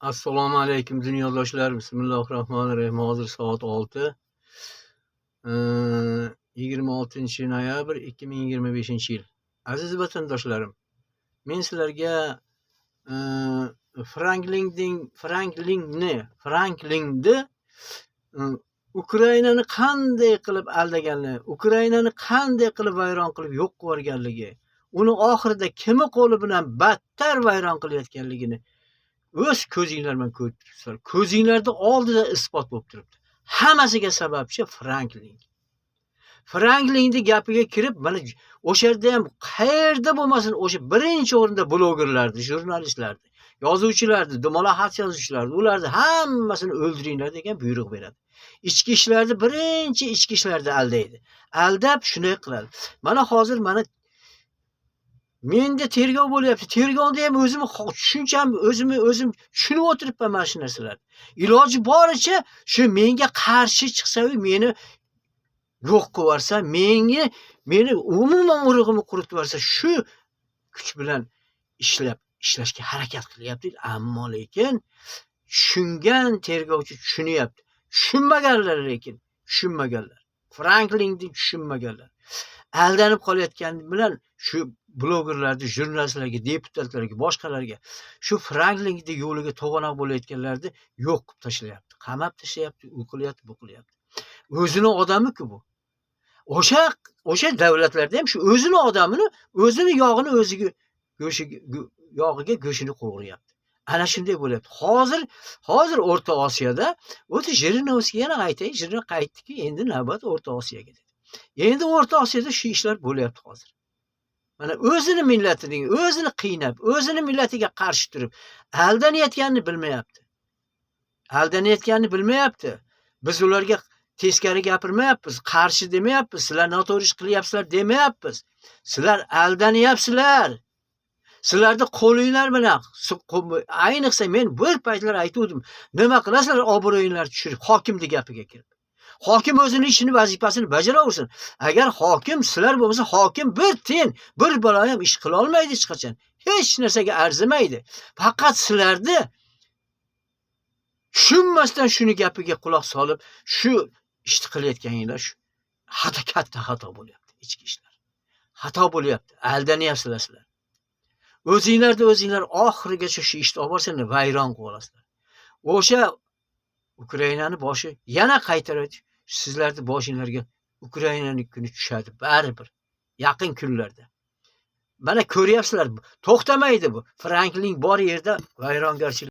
Assalomu alaykum dunyodoshlar. Bismillahirrohmanirrohim. Hozir soat 6. 26 noyabr 2025-yil. Aziz vatandoshlarim, men sizlarga Franklinni Ukrainani qanday qilib aldaganligi, Ukrainani qanday qilib vayron qilib yo'q qilganligi, uni oxirida kimi qo'li bilan battar vayron qilayotganligini o'z ko'zinglar bilan ko'rib turibsizlar. Ko'zinglarda oldida isbot bo'lib turibdi. Hammasiga sababchi Franklin. Franklinning gapiga kirib, mana o'sha yerda ham qayerda bo'lmasin, o'sha birinchi o'rinda blogerlarni, jurnalistlarni, yozuvchilarni, dumaloq yozuvchilarni, ularni hammasini o'ldiringlar degan buyruq beradi. Ichki ishlarni birinchi ichki ishlarda aldaydi. Aldab shunday qiladi. Mana hozir menda tergov bo'lyapti. Tergovda ham o'zim tushunib o'tiribman mana shu narsalarni. Iloji boricha shu menga qarshi chiqsa-yu, meni yo'q qilib yuborsa, meni umuman urug'imni quritib yuborsa, shu kuch bilan ishlashga harakat qilyapti. Ammo lekin tushungan tergovchi tushunyapti. Tushunmaganlar lekin tushunmaganlar. Franklinni tushunmaganlar. Aldanib qolayotgani bilan shu blogerlarga, jurnalistlarga, deputatlarga, boshqalarga shu Franklinni yo'liga to'g'anoq bo'layotganlarni yo'q qilib tashlayapti. Qamab tashlayapti, u qilyapti, bu qilyapti. O'zini odami-ku bu. O'sha davlatlarda ham shu o'zini odamini, o'zini yog'ini o'ziga yog'iga go'shini qo'g'rayapti. Ana shunday bo'lyapti. Hozir O'rta Osiyoda, o'zi Jirinovskiy yana aytay, Jirino qaytdiki, endi navbat O'rta Osiyoga dedi. Endi O'rta Osiyoda shu ishlar bo'lyapti hozir. Mana o'zini millatining, o'zini qiynab, o'zini millatiga qarshi turib, aldanayotganini bilmayapti. Biz ularga teskari gapirmayapmiz, qarshi demayapmiz, sizlar noto'g'ri ish qilyapsizlar demayapmiz. Sizlar aldanyapsizlar. Sizlarni qo'linglar bilan, ayniqsa men bir paytlar aytuvdim, nima qilasizlar obro'yinglarni tushirib, hokimning gapiga kirib. Hokim o'zining ishini, vazifasini bajaraversin. Agar hokim sizlar bo'lmasa, hokim bir balo ham ish qila olmaydi hech qachon. Hech narsaga arzimaydi. Faqat sizlarni tushunmasdan shuni gapiga quloq solib, shu ishni qilayotganinglar shu katta xato bo'lyapti, ichki ishlar. Xato bo'lyapti. Aldanyapsizlar sizlar. O'zinglar oxirigacha shu ishni olib borsanglar, vayron qilib olasizlar. O'sha Ukrainani boshi yana qaytaradi. Sizlarning boshinglarga Ukrainaning kuni tushadi baribir. Yaqin kunlarda. Mana ko'ryapsizlar, to'xtamaydi bu. Franklin bor yerda vayrongarchilik